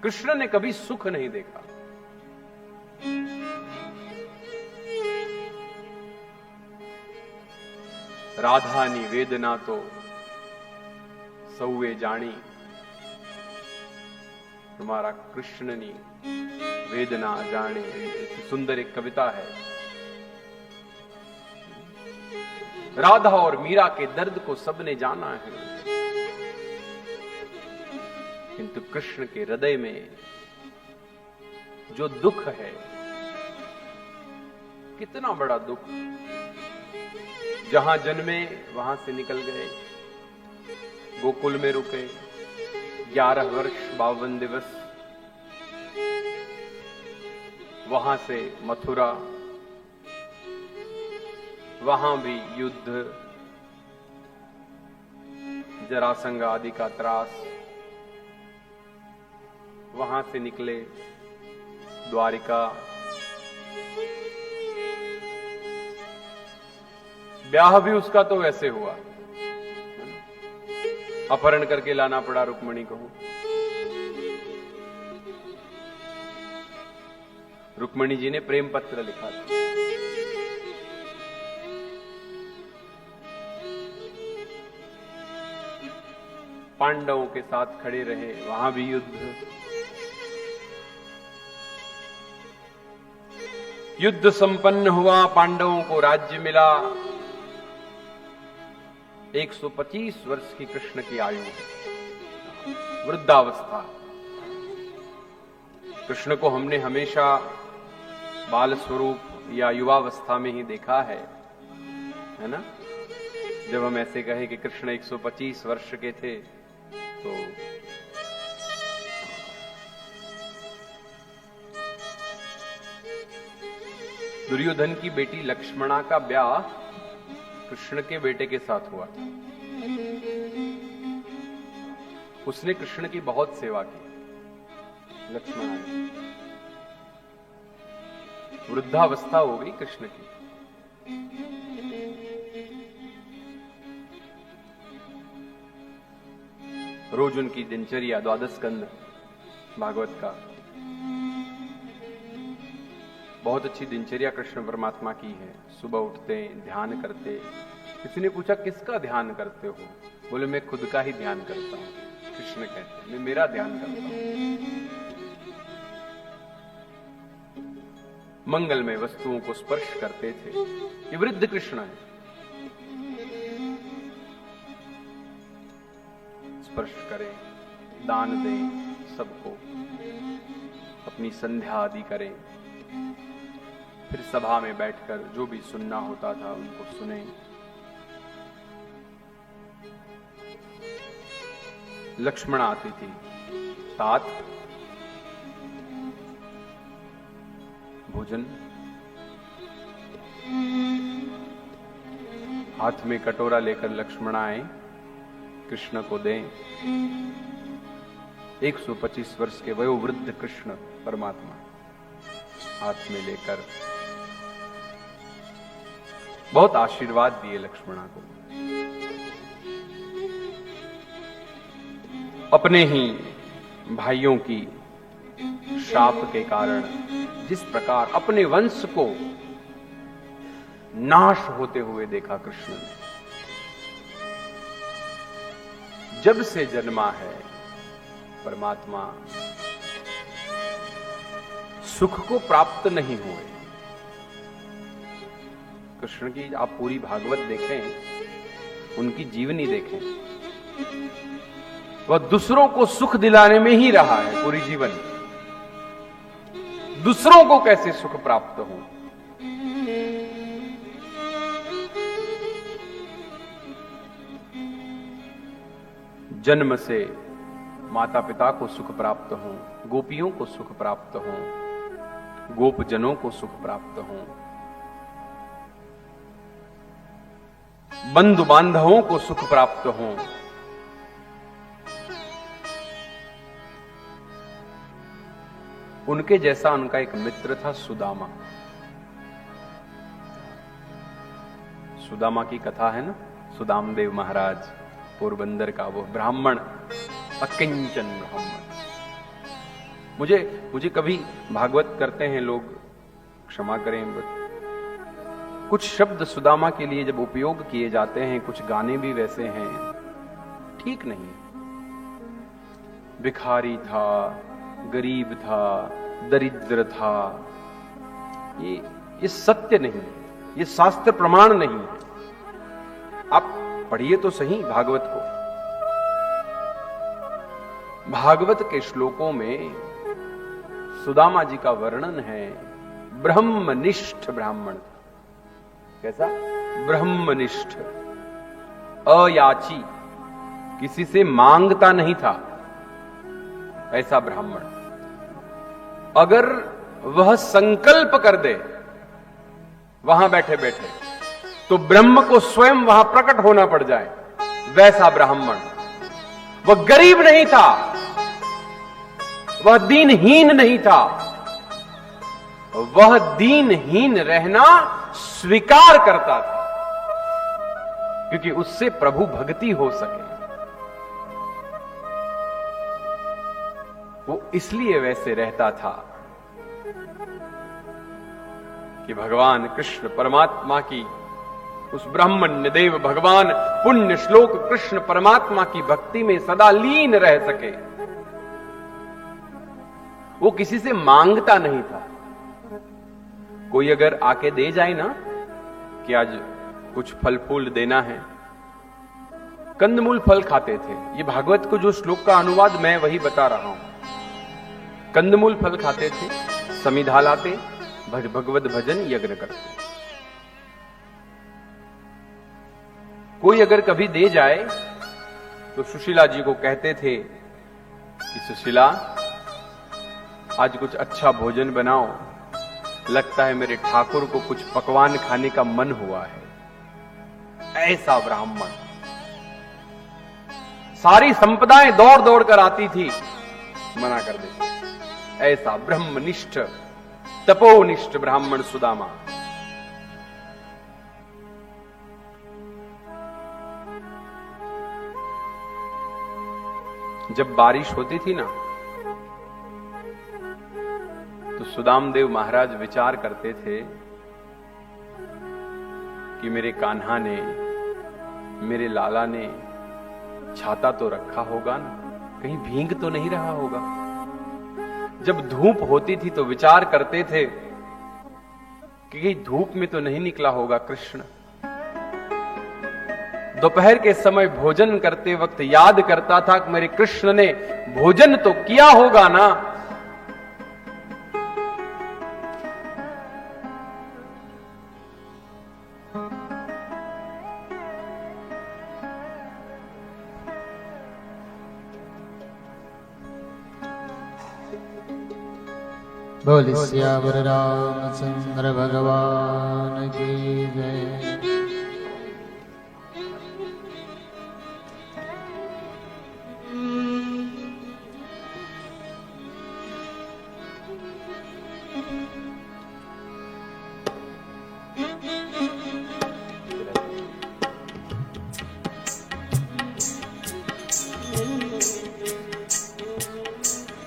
कृष्ण ने कभी सुख नहीं देखा। राधानी वेदना तो सौवे जानी, तुम्हारा कृष्णनी वेदना जाने, सुंदर एक कविता है। राधा और मीरा के दर्द को सबने जाना है, किंतु कृष्ण के हृदय में जो दुख है, कितना बड़ा दुख, जहां जन्मे वहां से निकल गए, गोकुल में रुके 11 वर्ष 52 दिवस, वहां से मथुरा, वहां भी युद्ध, जरासंध आदि का त्रास, वहां से निकले द्वारिका, ब्याह भी उसका तो वैसे हुआ, अपहरण करके लाना पड़ा रुक्मिणी को। रुक्मिणी जी ने प्रेम पत्र लिखा था। पांडवों के साथ खड़े रहे, वहां भी युद्ध, युद्ध संपन्न हुआ, पांडवों को राज्य मिला। 125 वर्ष की कृष्ण की आयु, वृद्धावस्था। कृष्ण को हमने हमेशा बाल स्वरूप या युवावस्था में ही देखा है ना। जब हम ऐसे कहें कि कृष्ण 125 वर्ष के थे, तो दुर्योधन की बेटी लक्ष्मणा का ब्याह कृष्ण के बेटे के साथ हुआ था। उसने कृष्ण की बहुत सेवा की, लक्ष्मणा ने। वृद्धावस्था हो गई कृष्ण की। रोज उनकी दिनचर्या, द्वादश स्कंद भागवत का, बहुत अच्छी दिनचर्या कृष्ण परमात्मा की है। सुबह उठते, ध्यान करते। किसी ने पूछा किसका ध्यान करते हो? बोले मैं खुद का ही ध्यान करता हूं। कृष्ण कहते हैं मैं मेरा ध्यान करता हूं। मंगलमय वस्तुओं को स्पर्श करते थे। ये वृद्ध कृष्ण है। स्पर्श करें, दान दें सबको, अपनी संध्या आदि करें, फिर सभा में बैठकर जो भी सुनना होता था उनको सुने। लक्ष्मण आती थी, तात भोजन, हाथ में कटोरा लेकर लक्ष्मण आए, कृष्ण को दें। 125 वर्ष के वयोवृद्ध कृष्ण परमात्मा हाथ में लेकर बहुत आशीर्वाद दिए लक्ष्मणा को। अपने ही भाइयों की शाप के कारण जिस प्रकार अपने वंश को नाश होते हुए देखा कृष्ण ने, जब से जन्मा है परमात्मा सुख को प्राप्त नहीं हुए। कृष्ण की आप पूरी भागवत देखें, उनकी जीवनी देखें, वह दूसरों को सुख दिलाने में ही रहा है पूरी जीवन। दूसरों को कैसे सुख प्राप्त हो। जन्म से माता पिता को सुख प्राप्त हो, गोपियों को सुख प्राप्त हो, गोपजनों को सुख प्राप्त हो, बंधु बांधवों को सुख प्राप्त हो। उनके जैसा उनका एक मित्र था सुदामा। सुदामा की कथा है ना, सुदामदेव महाराज पोरबंदर का वो ब्राह्मण, अकिंचन ब्राह्मण, मुझे कभी भागवत करते हैं लोग, क्षमा करें, कुछ शब्द सुदामा के लिए जब उपयोग किए जाते हैं, कुछ गाने भी वैसे हैं, ठीक नहीं। भिखारी था, गरीब था, दरिद्र था, ये सत्य नहीं, ये शास्त्र प्रमाण नहीं है। आप पढ़िए तो सही भागवत को। भागवत के श्लोकों में सुदामा जी का वर्णन है, ब्रह्मनिष्ठ ब्राह्मण था। कैसा? ब्रह्मनिष्ठ, अयाची, किसी से मांगता नहीं था, ऐसा ब्राह्मण। अगर वह संकल्प कर दे वहां बैठे बैठे तो ब्रह्म को स्वयं वहां प्रकट होना पड़ जाए, वैसा ब्राह्मण। वह गरीब नहीं था, वह दीनहीन नहीं था, वह दीनहीन रहना स्वीकार करता था, क्योंकि उससे प्रभु भक्ति हो सके। वो इसलिए वैसे रहता था कि भगवान कृष्ण परमात्मा की, उस ब्रह्मण्य देव भगवान पुण्य श्लोक कृष्ण परमात्मा की भक्ति में सदा लीन रह सके। वो किसी से मांगता नहीं था। कोई अगर आके दे जाए ना कि आज कुछ फल फूल देना है, कंदमूल फल खाते थे। ये भागवत को जो श्लोक का अनुवाद मैं वही बता रहा हूं। कंदमूल फल खाते थे, समिधा लाते, भगवत भजन यज्ञ करते। कोई अगर कभी दे जाए तो सुशीला जी को कहते थे कि सुशीला आज कुछ अच्छा भोजन बनाओ, लगता है मेरे ठाकुर को कुछ पकवान खाने का मन हुआ है। ऐसा ब्राह्मण, सारी संपदाएं दौड़ दौड़ कर आती थी, मना कर देते। ऐसा ब्रह्मनिष्ठ तपोनिष्ठ ब्राह्मण सुदामा। जब बारिश होती थी ना तो सुदामदेव महाराज विचार करते थे कि मेरे कान्हा ने, मेरे लाला ने छाता तो रखा होगा ना, कहीं भींग तो नहीं रहा होगा। जब धूप होती थी तो विचार करते थे कि धूप में तो नहीं निकला होगा कृष्ण। दोपहर के समय भोजन करते वक्त याद करता था कि मेरे कृष्ण ने भोजन तो किया होगा ना। बोल सियावर रामचंद्र भगवान की जय।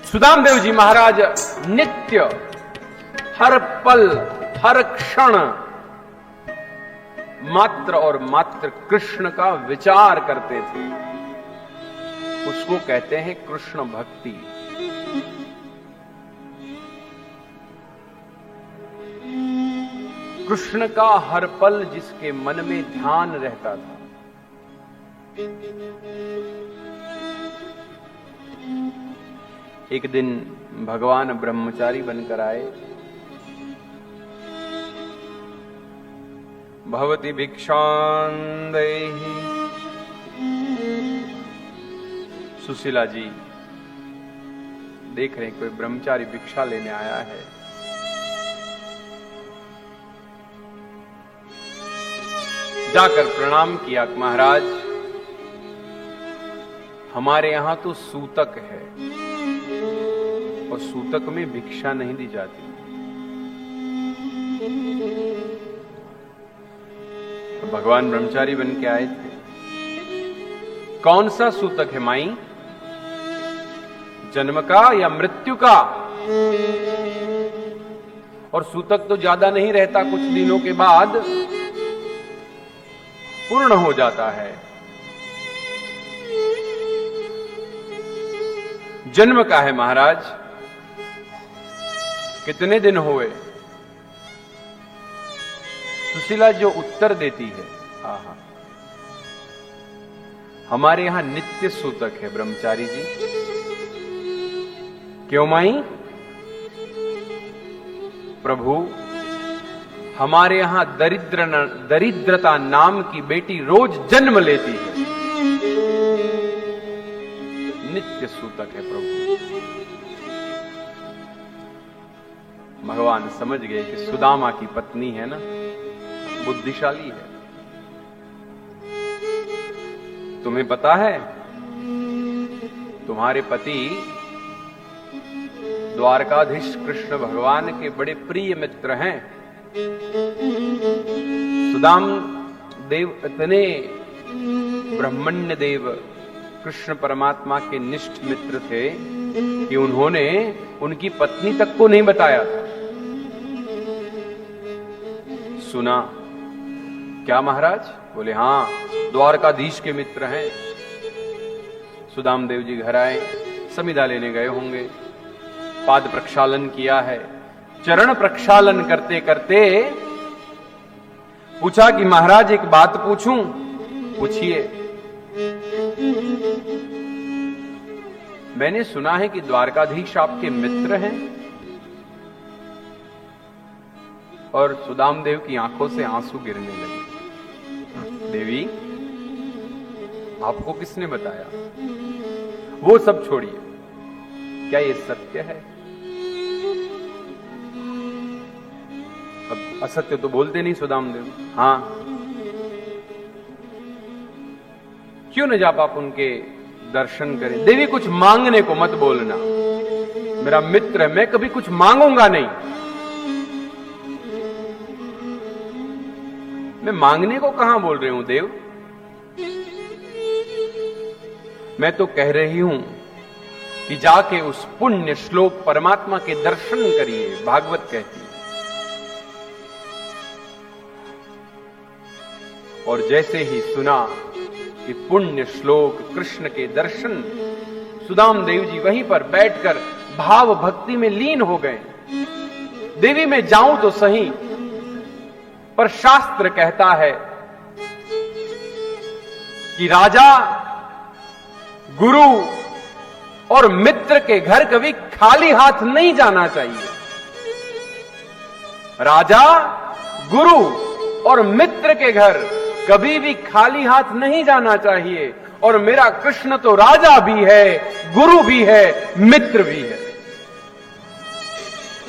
सुदामदेव जी महाराज नित्य, हर पल, हर क्षण मात्र और मात्र कृष्ण का विचार करते थे। उसको कहते हैं कृष्ण भक्ति। कृष्ण का हर पल जिसके मन में ध्यान रहता था। एक दिन भगवान ब्रह्मचारी बनकर आए। भवती भिक्षां देहि। सुशीला जी देख रहे हैं कोई ब्रह्मचारी भिक्षा लेने आया है। जाकर प्रणाम किया, महाराज हमारे यहां तो सूतक है और सूतक में भिक्षा नहीं दी जाती। तो भगवान ब्रह्मचारी बन के आए थे। कौन सा सूतक है माई? जन्म का या मृत्यु का। और सूतक तो ज्यादा नहीं रहता, कुछ दिनों के बाद पूर्ण हो जाता है। जन्म का है महाराज, कितने दिन हुए? सुशीला जो उत्तर देती है, आहा, हमारे यहां नित्य सूतक है ब्रह्मचारी जी। क्यों माई? प्रभु, हमारे यहां दरिद्रता नाम की बेटी रोज जन्म लेती है, नित्य सूतक है प्रभु। भगवान समझ गए कि सुदामा की पत्नी है ना, बुद्धिशाली है। तुम्हें पता है तुम्हारे पति द्वारकाधीश कृष्ण भगवान के बड़े प्रिय मित्र हैं। सुदाम देव इतने ब्रह्मण्य देव कृष्ण परमात्मा के निष्ठ मित्र थे कि उन्होंने उनकी पत्नी तक को नहीं बताया था। सुना क्या महाराज? बोले हाँ, द्वारकाधीश के मित्र हैं। सुदाम देव जी घर आए, समिधा लेने गए होंगे, पाद प्रक्षालन किया है। चरण प्रक्षालन करते करते पूछा कि महाराज एक बात पूछूं? पूछिए। मैंने सुना है कि द्वारकाधीश आपके मित्र हैं। और सुदाम देव की आंखों से आंसू गिरने लगे। देवी, आपको किसने बताया? वो सब छोड़िए, क्या ये सत्य है? अब असत्य तो बोलते नहीं सुदाम देव। हाँ, क्यों न जब आप उनके दर्शन करें? देवी, कुछ मांगने को मत बोलना, मेरा मित्र है, मैं कभी कुछ मांगूंगा नहीं। मैं मांगने को कहां बोल रही हूं देव? मैं तो कह रही हूं कि जाके उस पुण्य श्लोक परमात्मा के दर्शन करिए, भागवत कहती है। और जैसे ही सुना कि पुण्य श्लोक कृष्ण के दर्शन, सुदाम देव जी वहीं पर बैठकर भाव भक्ति में लीन हो गए। देवी, मैं जाऊं तो सही, पर शास्त्र कहता है कि राजा, गुरु और मित्र के घर कभी खाली हाथ नहीं जाना चाहिए। राजा, गुरु और मित्र के घर कभी भी खाली हाथ नहीं जाना चाहिए। और मेरा कृष्ण तो राजा भी है, गुरु भी है, मित्र भी है।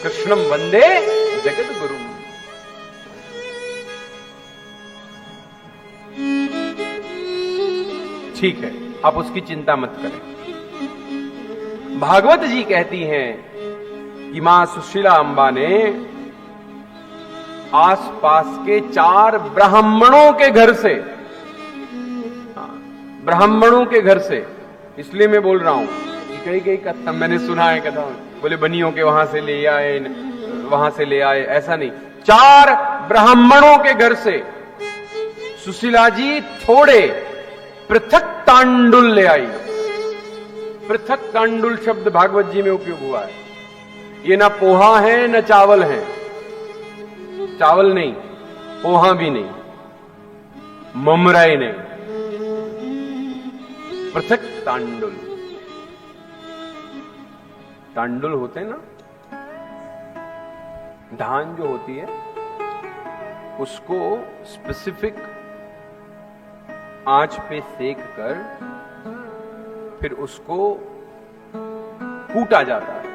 कृष्णम वंदे जगत गुरु। ठीक है, आप उसकी चिंता मत करें। भागवत जी कहती हैं कि मां सुशीला अंबा ने आसपास के 4 ब्राह्मणों के घर से, ब्राह्मणों के घर से, इसलिए मैं बोल रहा हूं कि कई कथा मैंने सुना है, कथा बोले बनियों के वहां से ले आए, वहां से ले आए, ऐसा नहीं। 4 ब्राह्मणों के घर से सुशीला जी थोड़े पृथक तांडुल ले आई। पृथक तांडुल शब्द भागवत जी में उपयोग हुआ है। ये ना पोहा है न चावल है, चावल नहीं, पोहा भी नहीं, ममराई नहीं, पृथक तांडुल। तांडुल होते हैं ना, धान जो होती है उसको स्पेसिफिक आंच पे सेक कर फिर उसको कूटा जाता है,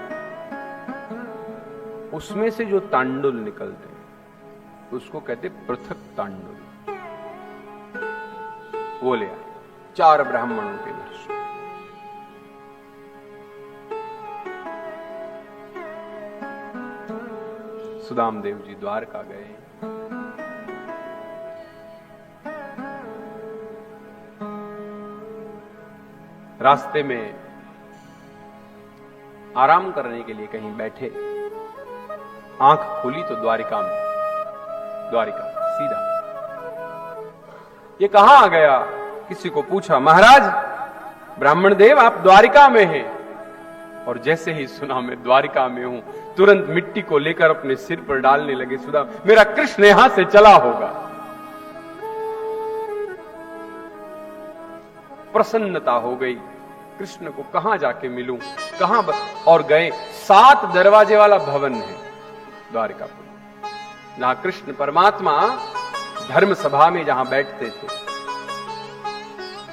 उसमें से जो तांडुल निकलते हैं उसको कहते पृथक तांडुल। वो ले आए 4 ब्राह्मणों के घर से। सुदाम देव जी द्वारका गए। रास्ते में आराम करने के लिए कहीं बैठे, आंख खोली तो द्वारिका में, द्वारिका सीधा। ये कहां आ गया? किसी को पूछा, महाराज ब्राह्मण देव आप द्वारिका में हैं। और जैसे ही सुना मैं द्वारिका में हूं, तुरंत मिट्टी को लेकर अपने सिर पर डालने लगे। सुदामा, मेरा कृष्ण यहां से चला होगा। प्रसन्नता हो गई, कृष्ण को कहां जाके मिलूं, कहां और गए। 7 दरवाजे वाला भवन है द्वारिकापुर, जहां कृष्ण परमात्मा धर्म सभा में जहां बैठते थे।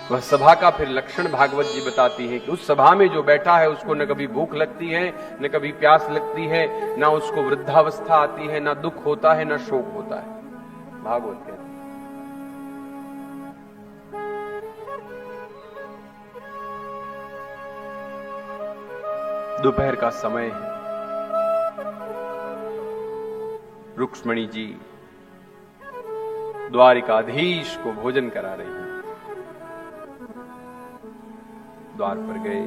वह सभा का फिर लक्षण भागवत जी बताती है कि उस सभा में जो बैठा है उसको न कभी भूख लगती है, न कभी प्यास लगती है, न उसको वृद्धावस्था आती है, न दुख होता है, न शोक होता है। भागवत कहती है। दोपहर का समय है, रुक्ष्मणी जी द्वारिकाधीश को भोजन करा रही हैं। द्वार पर गए,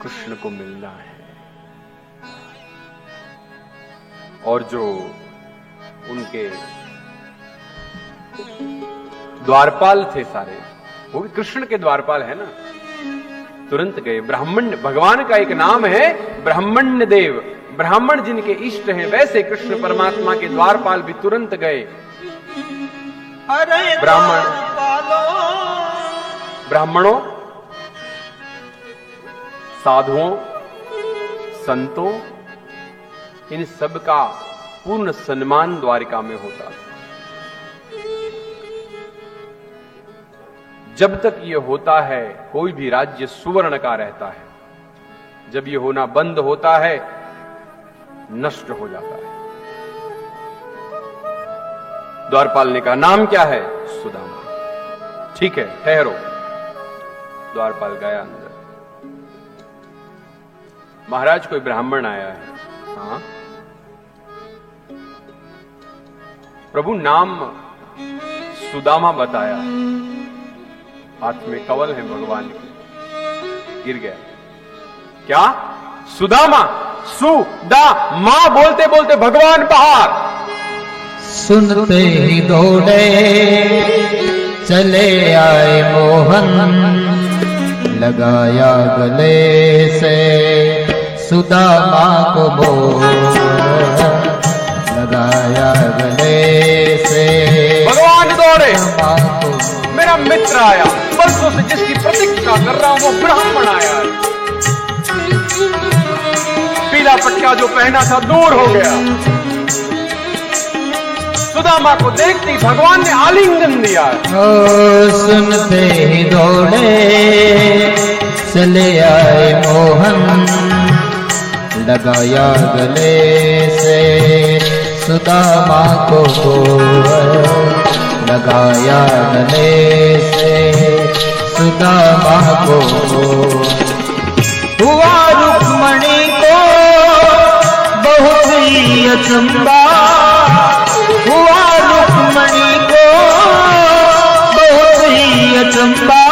कृष्ण को मिलना है। और जो उनके द्वारपाल थे सारे, वो भी कृष्ण के द्वारपाल है ना, तुरंत गए। ब्राह्मण भगवान का एक नाम है ब्राह्मण्य देव, ब्राह्मण जिनके इष्ट हैं, वैसे कृष्ण परमात्मा के द्वारपाल भी तुरंत गए। ब्राह्मणों, साधुओं, संतों, इन सब का पूर्ण सम्मान द्वारिका में होता। जब तक ये होता है कोई भी राज्य सुवर्ण का रहता है। जब ये होना बंद होता है नष्ट हो जाता है। द्वारपाल ने कहा, नाम क्या है? सुदामा। ठीक है, ठहरो। द्वारपाल गया अंदर। महाराज कोई ब्राह्मण आया है। हाँ प्रभु, नाम सुदामा बताया। हाथ में कवल है भगवान की। गिर गया। क्या? सुदामा, सुदामा बोलते बोलते भगवान बाहर। सुनते ही दौड़े चले आए मोहन, लगाया गले से सुदामा को मोह, लगाया गले से। भगवान दौड़े, मेरा मित्र आया, बरसों से जिसकी प्रतीक्षा कर रहा हूं वो ब्राह्मण आया। पीला पट्टा जो पहना था दूर हो गया। सुदामा को देखते ही भगवान ने आलिंगन दिया। सुनते ही दौड़े चले आए मोहन, लगाया गले से सुदामा को लगाया गले से सुदामा को। हुआ रुक्मणी को बहुत ही अचंबा, हुआ रुक्मणी को बहुत ही अचंबा।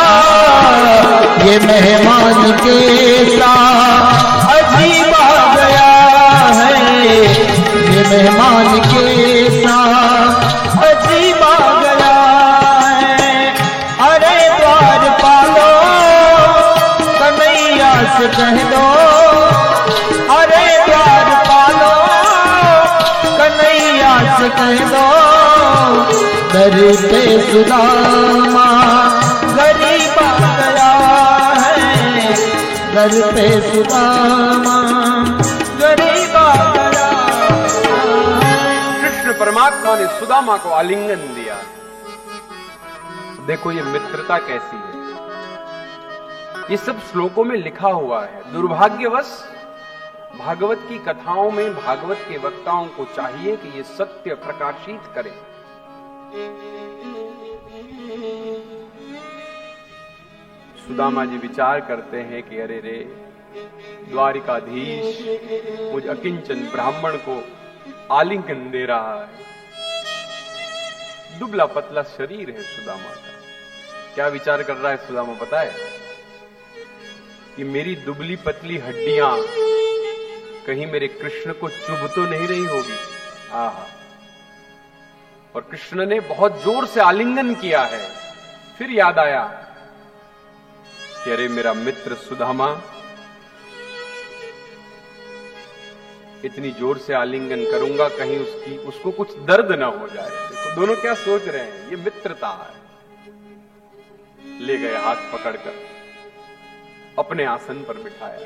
ये मेहमान के साथ अजीब आ गया है, ये मेहमान के साथ अजीब आ गया है। अरे द्वारपालो कन्हैया से कह दो, अरे द्वारपालो कन्हैया से कह दो, दर पे सुदामा गरीब आ गया है, दर पे सुदामा गरीब आ गया। कृष्ण परमात्मा ने सुदामा को आलिंगन दिया। देखो ये मित्रता कैसी है। ये सब श्लोकों में लिखा हुआ है। दुर्भाग्यवश भागवत की कथाओं में भागवत के वक्ताओं को चाहिए कि ये सत्य प्रकाशित करें। सुदामा जी विचार करते हैं कि अरे रे, द्वारिकाधीश मुझ अकिंचन ब्राह्मण को आलिंगन दे रहा है। दुबला पतला शरीर है सुदामा का। क्या विचार कर रहा है सुदामा पता है? कि मेरी दुबली पतली हड्डियां कहीं मेरे कृष्ण को चुभ तो नहीं रही होगी। आहा। और कृष्ण ने बहुत जोर से आलिंगन किया है। फिर याद आया कि अरे मेरा मित्र सुदामा, इतनी जोर से आलिंगन करूंगा कहीं उसको कुछ दर्द ना हो जाए। तो दोनों क्या सोच रहे हैं, ये मित्रता है। ले गए हाथ पकड़कर अपने आसन पर बिठाया।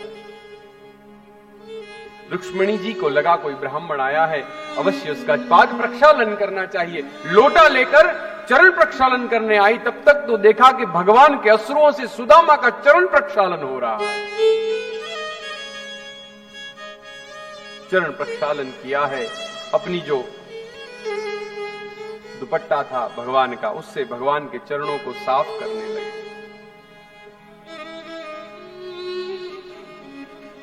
रुक्मिणी जी को लगा कोई ब्राह्मण आया है, अवश्य उसका पाद प्रक्षालन करना चाहिए। लोटा लेकर चरण प्रक्षालन करने आई, तब तक तो देखा कि भगवान के अश्रुओं से सुदामा का चरण प्रक्षालन हो रहा है। चरण प्रक्षालन किया है, अपनी जो दुपट्टा था भगवान का, उससे भगवान के चरणों को साफ करने लगे।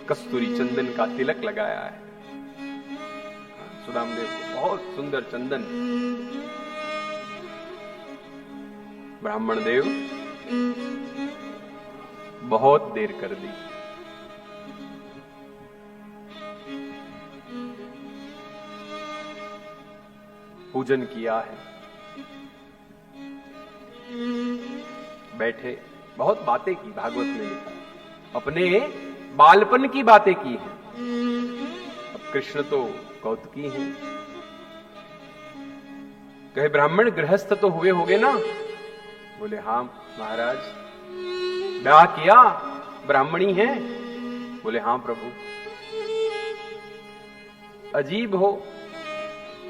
कस्तूरी चंदन का तिलक लगाया है सुदामदेव को, बहुत सुंदर चंदन। ब्राह्मण देव बहुत देर कर दी। पूजन किया है, बैठे, बहुत बातें की। भागवत में लिखा अपने बालपन की बातें की हैं। अब कृष्ण तो कौतुकी हैं। कहे ब्राह्मण गृहस्थ तो हुए होगे ना? बोले हाँ महाराज। ब्याह किया? ब्राह्मणी है? बोले हाँ प्रभु। अजीब हो,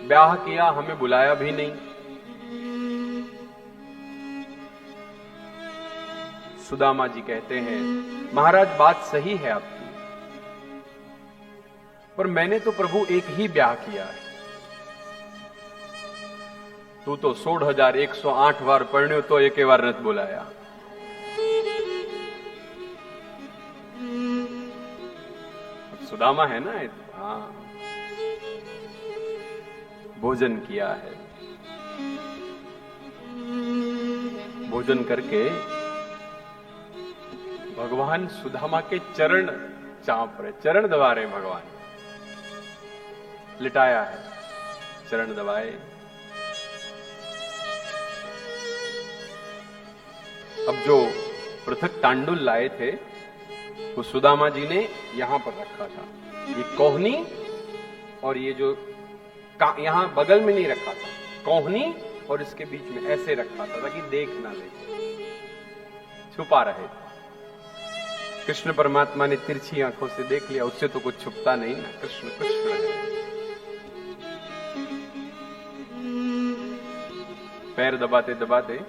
ब्याह किया, हमें बुलाया भी नहीं। सुदामा जी कहते हैं महाराज बात सही है आपकी, पर मैंने तो प्रभु एक ही ब्याह किया है। तू तो 16,108 बार पढ़ने तो एक बार नत बुलाया। सुदामा है ना? हाँ। भोजन किया है, भोजन करके भगवान सुदामा के चरण चाप रहे, चरण दबा रहे भगवान। लिटाया है, चरण दबाए। अब जो पृथक तांडुल लाए थे वो सुदामा जी ने यहां पर रखा था। ये कोहनी और ये जो यहां बगल में नहीं रखा था, कोहनी और इसके बीच में ऐसे रखा था ताकि देख ना ले, छुपा रहे। कृष्ण परमात्मा ने तिरछी आंखों से देख लिया, उससे तो कुछ छुपता नहीं ना। कृष्ण कृष्ण है। पैर दबाते दबाते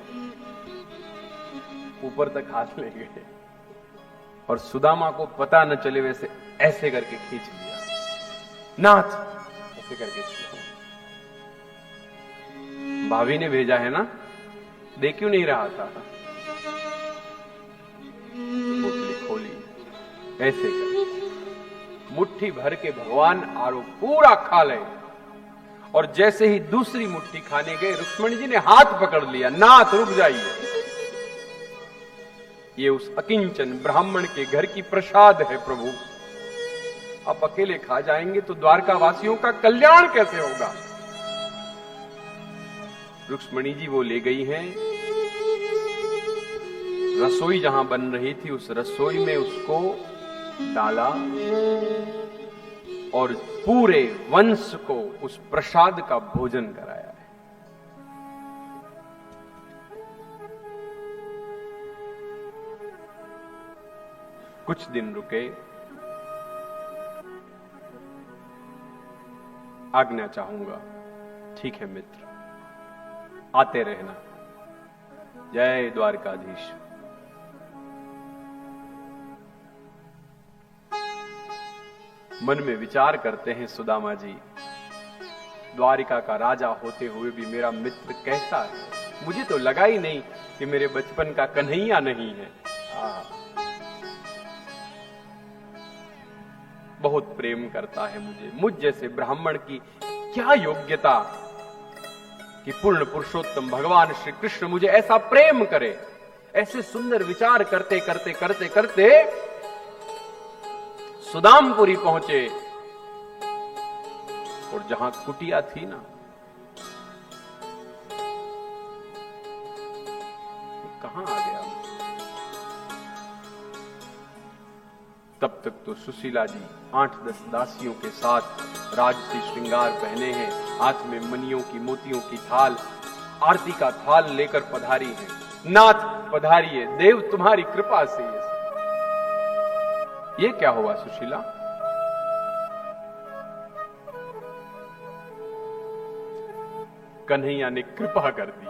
ऊपर तक हाथ ले गए और सुदामा को पता न चले वैसे ऐसे करके खींच लिया। नाथ ऐसे करके खींचा। भाभी ने भेजा है ना, देख क्यों नहीं रहा था? बोतली खोली, ऐसे कर मुट्ठी भर के भगवान आरो पूरा खा ले। और जैसे ही दूसरी मुट्ठी खाने गए, रुक्मिणी जी ने हाथ पकड़ लिया, नाथ रुक जाइए, ये उस अकिंचन ब्राह्मण के घर की प्रसाद है प्रभु। आप अकेले खा जाएंगे तो द्वारका वासियों का कल्याण कैसे होगा? रुक्मिणी जी वो ले गई हैं, रसोई जहां बन रही थी उस रसोई में उसको डाला और पूरे वंश को उस प्रसाद का भोजन कराया है। कुछ दिन रुके, आज्ञा चाहूंगा। ठीक है मित्र, आते रहना। जय द्वारकाधीश। मन में विचार करते हैं सुदामा जी, द्वारिका का राजा होते हुए भी मेरा मित्र कैसा है। मुझे तो लगा ही नहीं कि मेरे बचपन का कन्हैया नहीं है। बहुत प्रेम करता है मुझे। मुझ जैसे ब्राह्मण की क्या योग्यता कि पूर्ण पुरुषोत्तम भगवान श्री कृष्ण मुझे ऐसा प्रेम करे। ऐसे सुंदर विचार करते करते करते करते सुदामपुरी पहुंचे और जहां कुटिया थी ना, कहां आ गया? तब तक तो सुशीला जी 8-10 दासियों के साथ राजसी श्रृंगार पहने हैं, हाथ में मनियों की मोतियों की थाल, आरती का थाल लेकर पधारी है। नाथ पधारिए, देव तुम्हारी कृपा से ये क्या हुआ सुशीला? कन्हैया ने कृपा कर दी।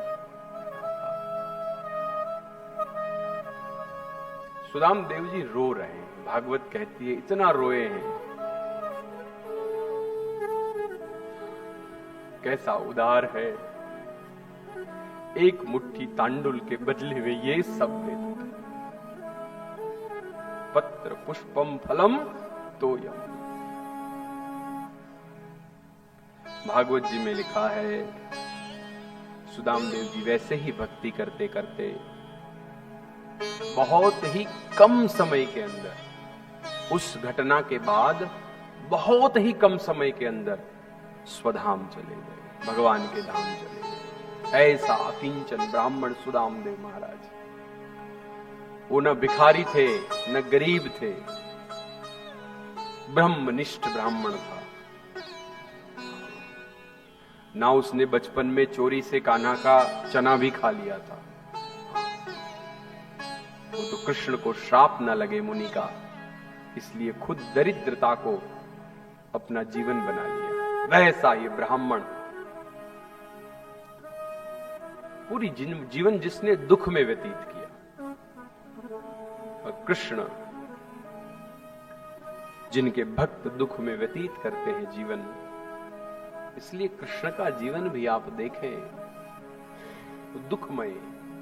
सुदाम देव जी रो रहे हैं। भागवत कहती है इतना रोए हैं, कैसा उदार है, एक मुट्ठी तांडुल के बदले में ये सब देता। पत्र पुष्पम फलम तोयम। भागवत जी में लिखा है सुदाम देव जी वैसे ही भक्ति करते करते बहुत ही कम समय के अंदर, उस घटना के बाद बहुत ही कम समय के अंदर स्वधाम चले गए, भगवान के धाम चले गए। ऐसा अकिंचन ब्राह्मण सुदाम देव महाराज, वो न भिखारी थे न गरीब थे, ब्रह्मनिष्ठ ब्राह्मण था। ना उसने बचपन में चोरी से कान्हा का चना भी खा लिया था। वो तो कृष्ण को श्राप न लगे मुनि का, इसलिए खुद दरिद्रता को अपना जीवन बना लिया। वैसा ये ब्राह्मण पूरी जीवन जिसने दुख में व्यतीत किया, और कृष्ण जिनके भक्त दुख में व्यतीत करते हैं जीवन, इसलिए कृष्ण का जीवन भी आप देखें तो दुखमय